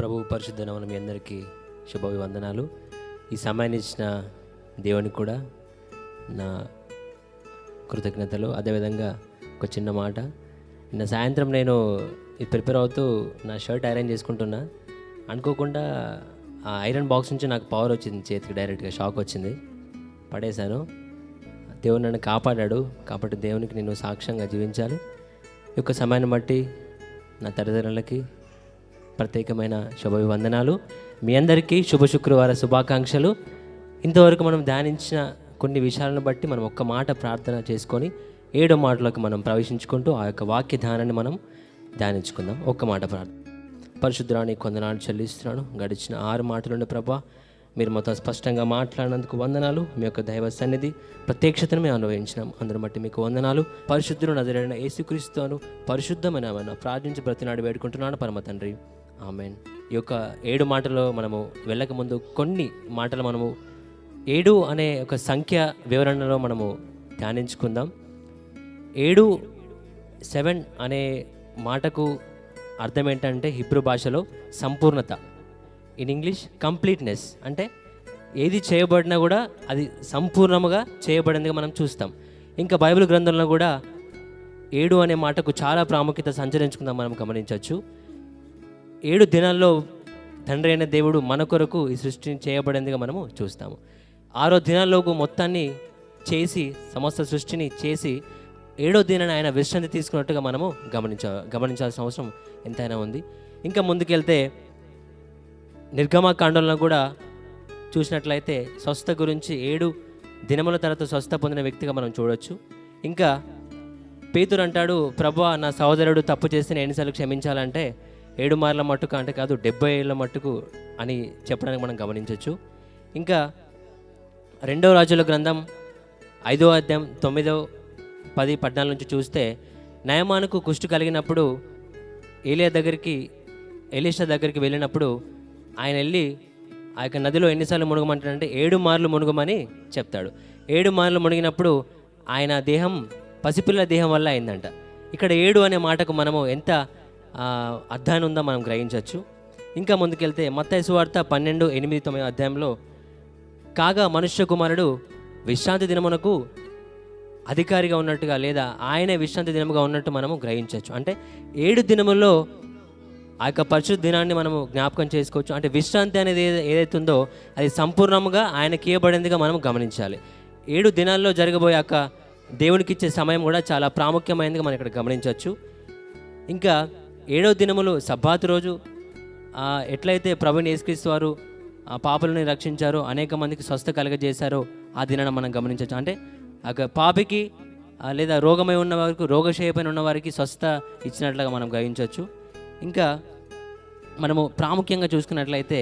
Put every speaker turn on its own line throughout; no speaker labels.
ప్రభు పరిశుద్ధ నామమున మీ అందరికీ శుభాభివందనాలు. ఈ సమయాన్ని ఇచ్చిన దేవునికి కూడా నా కృతజ్ఞతలు. అదేవిధంగా ఒక చిన్న మాట, నిన్న సాయంత్రం నేను ప్రిపేర్ అవుతూ నా షర్ట్ ఐరన్ చేసుకుంటున్నా. అనుకోకుండా ఆ ఐరన్ బాక్స్ నుంచి నాకు పవర్ వచ్చింది, చేతికి డైరెక్ట్గా షాక్ వచ్చింది, పడేశాను. దేవుడు నన్ను కాపాడాడు. కాబట్టి దేవునికి నేను సాక్ష్యంగా జీవించాలి. ఈ యొక్క సమయాన్ని బట్టి నా తల్లిదండ్రులకి ప్రత్యేకమైన శుభాభివందనాలు. మీ అందరికీ శుభ శుక్రవార శుభాకాంక్షలు. ఇంతవరకు మనం ధ్యానించిన కొన్ని విషయాలను బట్టి మనం ఒక్క మాట ప్రార్థన చేసుకొని 7వ మాటలోకి మనం ప్రవేశించుకుంటూ ఆ యొక్క వాక్య ధ్యానాన్ని మనం ధ్యానించుకుందాం. ఒక్క మాట ప్రార్థన. పరిశుద్ధురాని కొందనాలు చెల్లిస్తున్నాను. గడిచిన 6 మాటలుండే ప్రభా, మీరు మాతో స్పష్టంగా మాట్లాడినందుకు వందనాలు. మీ యొక్క దైవ సన్నిధి ప్రత్యక్షతను మేము అనుభవించినాం. అందరం బట్టి మీకు వందనాలు. పరిశుద్ధుడు నజరైన యేసుక్రీస్తును పరిశుద్ధమైన ప్రార్థించి ప్రతినాడు వేడుకుంటున్నాను పరమ తండ్రి, ఆమేన్. ఈ యొక్క 7 మాటల్లో మనము వెళ్ళక ముందు కొన్ని మాటలు మనము 7 అనే ఒక సంఖ్య వివరణలో మనము ధ్యానించుకుందాం. 7, 7 అనే మాటకు అర్థం ఏంటంటే హిబ్రూ భాషలో సంపూర్ణత, ఇన్ ఇంగ్లీష్ కంప్లీట్నెస్. అంటే ఏది చేయబడినా కూడా అది సంపూర్ణముగా చేయబడిందిగా మనం చూస్తాం. ఇంకా బైబిల్ గ్రంథంలో కూడా 7 అనే మాటకు చాలా ప్రాముఖ్యత సంచరించుకుందాం మనం గమనించవచ్చు. 7 దినాల్లో తండ్రి అయిన దేవుడు మన కొరకు ఈ సృష్టిని చేయబడిందిగా మనము చూస్తాము. 6వ దినాల్లోకి మొత్తాన్ని చేసి సమస్త సృష్టిని చేసి 7వ దినాన్ని ఆయన విశ్రాంతి తీసుకున్నట్టుగా మనము గమనించాల్సిన అవసరం ఎంతైనా ఉంది. ఇంకా ముందుకెళ్తే నిర్గమకాండంలో కూడా చూసినట్లయితే స్వస్థ గురించి 7 దినముల తర్వాత స్వస్థ పొందిన వ్యక్తిగా మనం చూడవచ్చు. ఇంకా పేతురు అంటాడు, ప్రభువా నా సహోదరుడు తప్పు చేస్తే నేను ఎన్నిసార్లు క్షమించాలంటే 7 మార్ల మట్టుకు అంటే కాదు 70 ఏళ్ళ మట్టుకు అని చెప్పడానికి మనం గమనించవచ్చు. ఇంకా 2వ రాజుల గ్రంథం 5వ అధ్యాయం 9, 10, 14 నుంచి చూస్తే నయమానుకు కుష్టు కలిగినప్పుడు ఎలీషా దగ్గరికి వెళ్ళినప్పుడు ఆయన వెళ్ళి ఆ యొక్క నదిలో ఎన్నిసార్లు మునగమంటాడంటే 7 మార్లు మునుగమని చెప్తాడు. 7 మార్లు మునిగినప్పుడు ఆయన దేహం పసిపిల్ల దేహం వల్ల అయిందంట. ఇక్కడ 7 అనే మాటకు మనము ఎంత అర్థాన్ని ఉందో మనం గ్రహించవచ్చు. ఇంకా ముందుకెళ్తే మత్తయి సువార్త 12, 8, 9 అధ్యాయంలో కాగా మనుష్య కుమారుడు విశ్రాంతి దినమునకు అధికారిగా ఉన్నట్టుగా లేదా ఆయనే విశ్రాంతి దినముగా ఉన్నట్టు మనము గ్రహించవచ్చు. అంటే 7 దినముల్లో ఆ యొక్క పరిశుద్ధ దినాన్ని మనము జ్ఞాపకం చేసుకోవచ్చు. అంటే విశ్రాంతి అనేది ఏదైతే ఉందో అది సంపూర్ణంగా ఆయనకి ఇవ్వబడిందిగా మనం గమనించాలి. 7 దినాల్లో జరగబోయే యొక్క దేవునికి ఇచ్చే సమయం కూడా చాలా ప్రాముఖ్యమైనదిగా మనం ఇక్కడ గమనించవచ్చు. ఇంకా 7వ దినములు సబ్బాతు రోజు ఎట్లయితే ప్రభుని యేసుక్రీస్తు వారు ఆ పాపలని రక్షించారో, అనేక మందికి స్వస్థ కలగజేశారో ఆ దినాన్ని మనం గమనించవచ్చు. అంటే ఆ పాపికి లేదా రోగమై ఉన్న వారికి, రోగశయపైన ఉన్న వారికి స్వస్థ ఇచ్చినట్లుగా మనం గ్రహించవచ్చు. ఇంకా మనము ప్రాముఖ్యంగా చూసుకున్నట్లయితే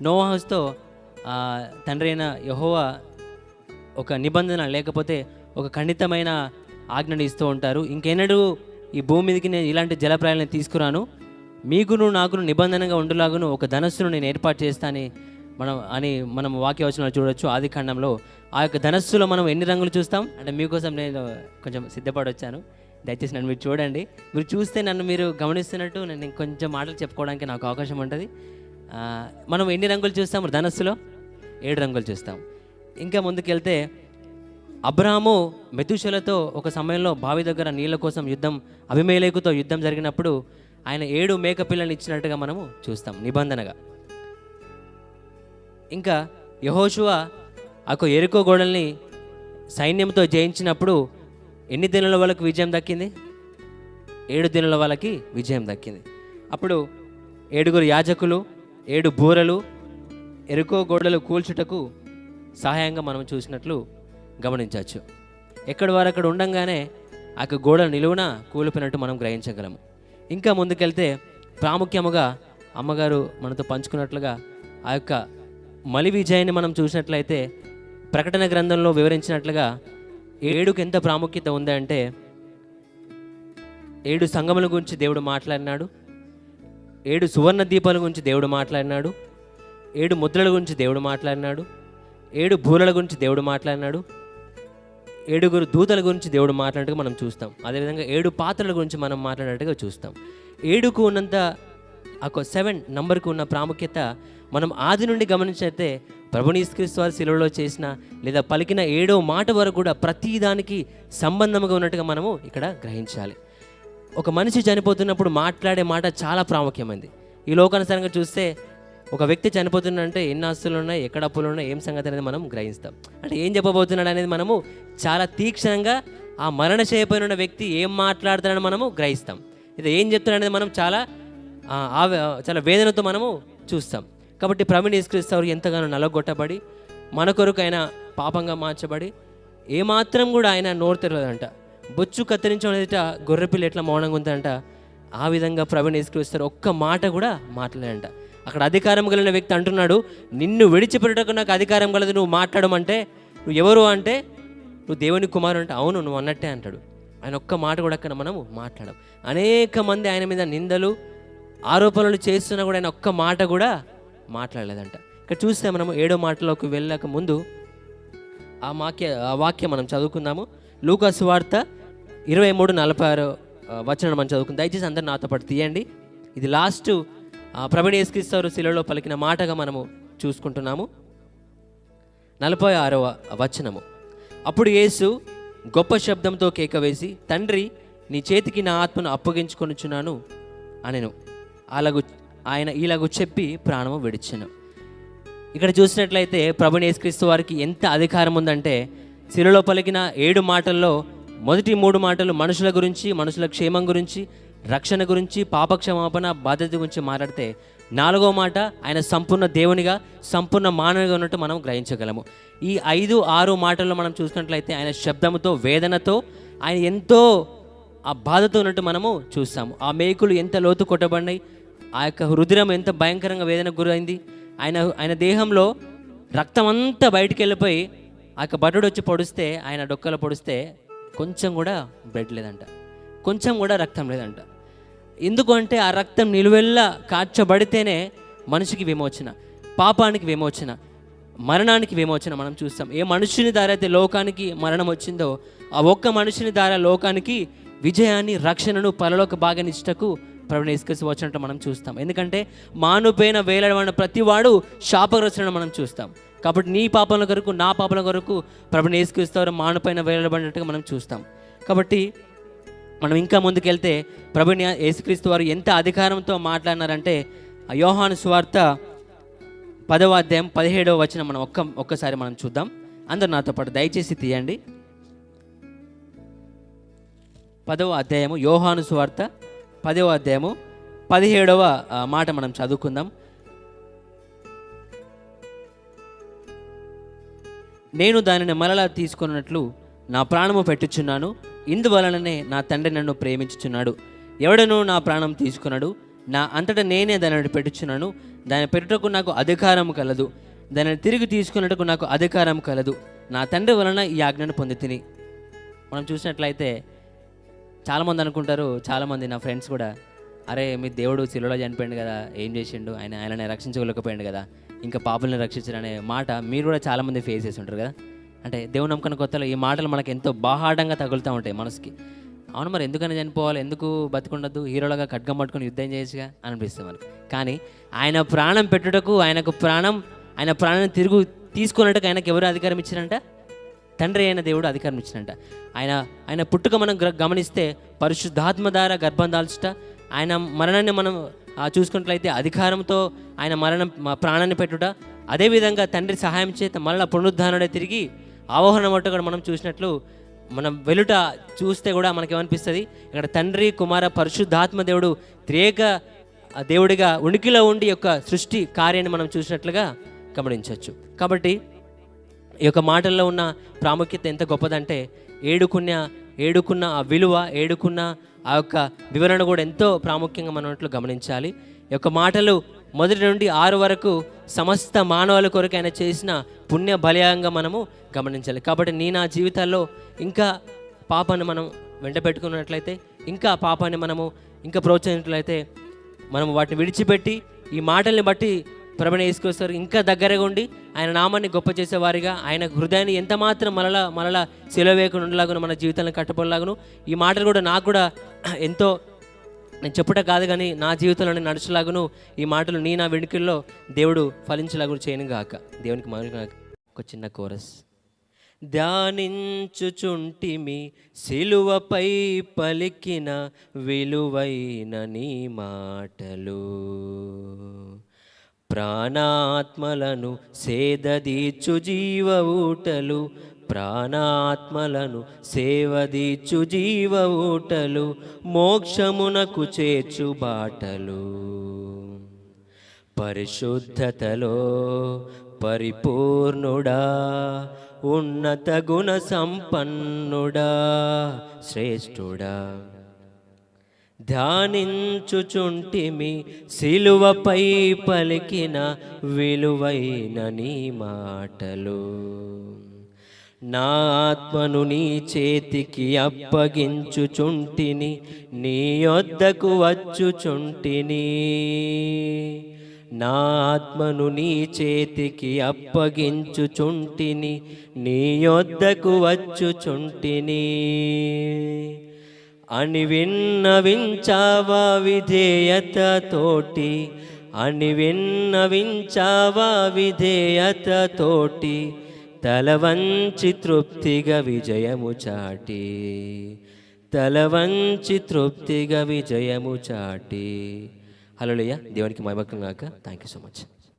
నోవాహుతో తండ్రి అయిన యెహోవా ఒక నిబంధన లేకపోతే ఒక ఖండితమైన ఆజ్ఞను ఇస్తూ ఉంటారు. ఇంకెన్నడూ ఈ భూమి మీదకి నేను ఇలాంటి జలప్రాయాలను తీసుకురాను, మీకును నాకును నిబంధనగా ఉండులాగును ఒక ధనస్సును నేను ఏర్పాటు చేస్తానని మనం వాక్యవచనాలు చూడవచ్చు. ఆది ఖండంలో ఆ యొక్క ధనస్సులో మనం ఎన్ని రంగులు చూస్తాం అంటే మీకోసం నేను కొంచెం సిద్ధపడి వచ్చాను. దయచేసి నన్ను మీరు చూడండి. మీరు చూస్తే నన్ను మీరు గమనిస్తున్నట్టు నేను ఇంకొంచెం మాటలు చెప్పుకోవడానికి నాకు అవకాశం ఉంటుంది. మనం ఎన్ని రంగులు చూస్తాం ధనస్సులో? 7 రంగులు చూస్తాం. ఇంకా ముందుకెళ్తే అబ్రాహాము మెతూషెలతో ఒక సమయంలో బావి దగ్గర నీళ్ళ కోసం అబీమెలెకుతో యుద్ధం జరిగినప్పుడు ఆయన 7 మేక పిల్లల్ని ఇచ్చినట్టుగా మనము చూస్తాం నిబంధనగా. ఇంకా యెహోషువ ఆ యెరికో గోడల్ని సైన్యంతో జయించినప్పుడు ఎన్ని దినాల వాళ్ళకి విజయం దక్కింది? 7 దినాల వాళ్ళకి విజయం దక్కింది. అప్పుడు 7 యాజకులు 7 బూరలు ఎరుకో గోడలు కూల్చుటకు సహాయంగా మనం చూసినట్లు గమనించవచ్చు. ఎక్కడి వారు అక్కడ ఉండంగానే ఆ గోడలు నిలువున కూలిపోయినట్టు మనం గ్రహించగలము. ఇంకా ముందుకెళ్తే ప్రాముఖ్యముగా అమ్మగారు మనతో పంచుకున్నట్లుగా ఆ యొక్క మలి విజయాన్ని మనం చూసినట్లయితే ప్రకటన గ్రంథంలో వివరించినట్లుగా 7కు ఎంత ప్రాముఖ్యత ఉంది అంటే 7 సంగముల గురించి దేవుడు మాట్లాడినాడు, 7 సువర్ణ దీపాల గురించి దేవుడు మాట్లాడినాడు, 7 ముద్రల గురించి దేవుడు మాట్లాడినాడు, 7 బూరల గురించి దేవుడు మాట్లాడినాడు, 7 దూతల గురించి దేవుడు మాట్లాడినట్టుగా మనం చూస్తాం. అదేవిధంగా 7 పాత్రల గురించి మనం మాట్లాడినట్టుగా చూస్తాం. 7కు ఉన్నంత ఆ 7 నంబర్కి ఉన్న ప్రాముఖ్యత మనం ఆది నుండి గమనించినట్లయితే ప్రభుని యేసుక్రీస్తు వారు శిలువలో చేసిన లేదా పలికిన 7వ మాట వరకు కూడా ప్రతి దానికి సంబంధంగా ఉన్నట్టుగా మనము ఇక్కడ గ్రహించాలి. ఒక మనిషి చనిపోతున్నప్పుడు మాట్లాడే మాట చాలా ప్రాముఖ్యమైనది. ఈ లోకానుసారంగా చూస్తే ఒక వ్యక్తి చనిపోతున్నాడంటే ఎన్ని ఆస్తులు ఉన్నాయి, ఎక్కడ అప్పులు ఉన్నాయి, ఏం సంగతి అనేది మనం గ్రహిస్తాం. అంటే ఏం చెప్పబోతున్నాడు అనేది మనము చాలా తీక్షణంగా ఆ మరణ చేయబోయిన వ్యక్తి ఏం మాట్లాడుతున్నాడని మనము గ్రహిస్తాం. ఇది ఏం చెప్తున్నాడనేది మనం చాలా వేదనతో మనము చూస్తాం. కాబట్టి ప్రభుని యేసుక్రీస్తు వారు ఎంతగానో నలగొట్టబడి మన కొరకు ఆయన పాపంగా మార్చబడి ఏమాత్రం కూడా ఆయన నోరు తెరవదంట. బొచ్చు కత్తిరించడం ఎదుట గొర్రెపిల్ల ఎట్లా మౌనంగా ఉందంట, ఆ విధంగా ప్రభుని యేసుక్రీస్తు వారు ఒక్క మాట కూడా మాట్లాడంట. అక్కడ అధికారం కలిగిన వ్యక్తి అంటున్నాడు, నిన్ను విడిచిపెట్టకు నాకు అధికారం కలదు, నువ్వు మాట్లాడమంటే నువ్వు ఎవరు అంటే నువ్వు దేవుని కుమారుడు అంటే అవును నువ్వు అన్నట్టే అంటాడు. ఆయన ఒక్క మాట కూడా అక్కడ మనము మాట్లాడం. అనేక మంది ఆయన మీద నిందలు ఆరోపణలు చేస్తున్నా కూడా ఆయన ఒక్క మాట కూడా మాట్లాడలేదంట. ఇక్కడ చూస్తే మనము 7వ మాటలోకి వెళ్ళక ముందు ఆ వాక్యం మనం చదువుకుందాము. లూకా సువార్త 23:46 వచనం మనం చదువుకుందాం. దయచేసి అందరు నాతో పాటు తీయండి. ఇది లాస్ట్ ప్రభుని యేసుక్రీస్తు వారు శిలువలో పలికిన మాటగా మనము చూసుకుంటున్నాము. 46వ వచనము. అప్పుడు యేసు గొప్ప శబ్దంతో కేక వేసి, తండ్రి నీ చేతికి నా ఆత్మను అప్పగించుకొనుచున్నాను అనెను. ఆయన ఇలాగూ చెప్పి ప్రాణము విడిచెను. ఇక్కడ చూసినట్లయితే ప్రభుని యేసుక్రీస్తు వారికి ఎంత అధికారం ఉందంటే శిలువలో పలికిన 7 మాటల్లో మొదటి 3 మాటలు మనుషుల గురించి, మనుషుల క్షేమం గురించి, రక్షణ గురించి, పాపక్షమాపణ బాధ్యత గురించి మాట్లాడితే 4వ మాట ఆయన సంపూర్ణ దేవునిగా, సంపూర్ణ మానవునిగా ఉన్నట్టు మనం గ్రహించగలము. ఈ 5-6 మాటల్లో మనం చూసినట్లయితే ఆయన శబ్దంతో, వేదనతో, ఆయన ఎంతో ఆ బాధతో ఉన్నట్టు మనము చూస్తాము. ఆ మేకులు ఎంత లోతు కొట్టబడినాయి, ఆ యొక్క హృదయం ఎంత భయంకరంగా వేదనకు గురైంది, ఆయన దేహంలో రక్తం అంతా బయటికి వెళ్ళిపోయి ఆ యొక్క బటుడు వచ్చి పొడిస్తే, ఆయన డొక్కలు పొడిస్తే కొంచెం కూడా బ్లడ్ లేదంట, కొంచెం కూడా రక్తం లేదంట. ఎందుకు అంటే ఆ రక్తం నిలువెల్లా కార్చబడితేనే మనిషికి విమోచన, పాపానికి విమోచన, మరణానికి విమోచన మనం చూస్తాం. ఏ మనుషుని ద్వారా అయితే లోకానికి మరణం వచ్చిందో ఆ ఒక్క మనుషుని ద్వారా లోకానికి విజయాన్ని, రక్షణను, పరలోక భాగనిష్టకు ప్రభుని యేసుక్రీస్తు వచ్చినట్టు మనం చూస్తాం. ఎందుకంటే మానుపైన వేలాడబడిన ప్రతివాడు శాపగ్రస్తులను మనం చూస్తాం. కాబట్టి నీ పాపాల కొరకు, నా పాపాల కొరకు ప్రభుని యేసుక్రీస్తు వారు మానుపైన వేలాడబడినట్టుగా మనం చూస్తాం. కాబట్టి మనం ఇంకా ముందుకెళ్తే ప్రభుని యేసుక్రీస్తు వారు ఎంత అధికారంతో మాట్లాడినారంటే యోహాను సువార్త 10వ అధ్యాయం 17వ వచనం మనం ఒక్కసారి మనం చూద్దాం. అందరు నాతో పాటు దయచేసి తీయండి. 10వ అధ్యాయము యోహాను సువార్త 10వ అధ్యాయము 17వ మాట మనం చదువుకుందాం. నేను దానిని మరలా తీసుకున్నట్లు నా ప్రాణము పెట్టుచున్నాను, ఇందువలననే నా తండ్రి నన్ను ప్రేమించుచున్నాడు. ఎవడనూ నా ప్రాణం తీసుకున్నాడు, నా అంతటా నేనే దానిని పెట్టుచున్నాను. దాని పెట్టుటకు నాకు అధికారం కలదు, దానిని తిరిగి తీసుకున్నట్టుకు నాకు అధికారం కలదు. నా తండ్రి వలన ఈ ఆజ్ఞను పొంది తిని. మనం చూసినట్లయితే చాలామంది అనుకుంటారు, చాలామంది నా ఫ్రెండ్స్ కూడా, అరే మీ దేవుడు శిలువలో చనిపోయింది కదా, ఏం చేసిండు, ఆయనని రక్షించగలేకపోయింది కదా, ఇంకా పాపుల్ని రక్షించడనే మాట మీరు కూడా చాలామంది ఫేస్ చేసి ఉంటారు కదా. అంటే దేవుని నమ్మకం కొత్తలో ఈ మాటలు మనకు ఎంతో బాహాటంగా తగులుతూ ఉంటాయి మనసుకి. అవును మరి ఎందుకని చనిపోవాలి, ఎందుకు బతికుండద్దు, హీరోలుగా ఖడ్గం పట్టుకొని యుద్ధం చేయొచ్చుగా అని అనిపిస్తుంది మనకు. కానీ ఆయన ప్రాణం పెట్టుటకు, ఆయన ప్రాణాన్ని తిరుగు తీసుకున్నట్టుకు ఆయనకు ఎవరు అధికారం ఇచ్చారంట? తండ్రి అయిన దేవుడు అధికారం ఇచ్చినంట. ఆయన పుట్టుక మనం గమనిస్తే పరిశుద్ధాత్మ ద్వారా గర్భం దాల్చుట, ఆయన మరణాన్ని మనం చూసుకున్నట్లయితే అధికారంతో ఆయన ప్రాణాన్ని పెట్టుట, అదేవిధంగా తండ్రి సహాయం చేత మళ్ళీ పునరుద్ధానుడే తిరిగి ఆవాహనం అట్టు కూడా మనం చూసినట్లు మనం వెలుట చూస్తే కూడా మనకేమనిపిస్తుంది, ఇక్కడ తండ్రి, కుమార, పరిశుద్ధాత్మ దేవుడు త్రియేక దేవుడిగా ఉనికిలో ఉండి యొక్క సృష్టి కార్యాన్ని మనం చూసినట్లుగా గమనించవచ్చు. కాబట్టి ఈ యొక్క మాటల్లో ఉన్న ప్రాముఖ్యత ఎంత గొప్పదంటే ఏడుకున్న ఆ విలువ, ఏడుకున్న ఆ యొక్క వివరణ కూడా ఎంతో ప్రాముఖ్యంగా మనం గమనించాలి. ఈ యొక్క మాటలు 1 నుండి 6 వరకు సమస్త మానవుల కొరకు ఆయన చేసిన పుణ్య బలియాగంగా మనము గమనించాలి. కాబట్టి నా జీవితాల్లో ఇంకా పాపాన్ని మనం వెంట పెట్టుకున్నట్లయితే, ఇంకా పాపాన్ని మనము ఇంకా ప్రోత్సహించినట్లయితే, మనము వాటిని విడిచిపెట్టి ఈ మాటల్ని బట్టి ప్రభుని యేసుక్రీస్తు ఇంకా దగ్గరగా ఉండి ఆయన నామాన్ని గొప్ప చేసేవారిగా, ఆయన హృదయాన్ని ఎంత మాత్రం మరలా సిలువ వేయకుండా ఉండలాగును, మన జీవితాలను కట్టబడలాగును. ఈ మాటలు కూడా నాకు కూడా ఎంతో నేను చెప్పుట కాదు కానీ నా జీవితంలో నేను నడుచులాగును ఈ మాటలు నా వెనుకల్లో దేవుడు ఫలించలాగు చేయను గాక. దేవునికి మహిమ. ఒక చిన్న కోరస్. ధ్యానించుచుంటిమి సిలువపై పలికిన విలువైన నీ మాటలు, ప్రాణాత్మలను సేదదీచు జీవ ఊటలు, ప్రాణాత్మలను సేవదీచు జీవ ఊటలు, మోక్షమునకు చేర్చు బాటలు. పరిశుద్ధతలో పరిపూర్ణుడా, ఉన్నత గుణ సంపన్నుడా, శ్రేష్ఠుడా. ధ్యానించుచుంటిమి సిలువపై పలికిన విలువైన నీ మాటలు, నా ఆత్మను నీ చేతికి అప్పగించుచుంటిని, నీ యొద్దకు వచ్చుచుంటిని. నా ఆత్మను నీ చేతికి అప్పగించుచుంటిని, నీ యొద్దకు వచ్చుచుంటిని అని విన్నవించావా విధేయత తోటి, అని విన్నవించావా విధేయత తోటి, తల వంచి తృప్తిగా విజయము చాటి, తల వంచి తృప్తిగా విజయము చాటి. హల్లెలూయా. దేవునికి మహిమ కలుగును గాక. Thank you so much.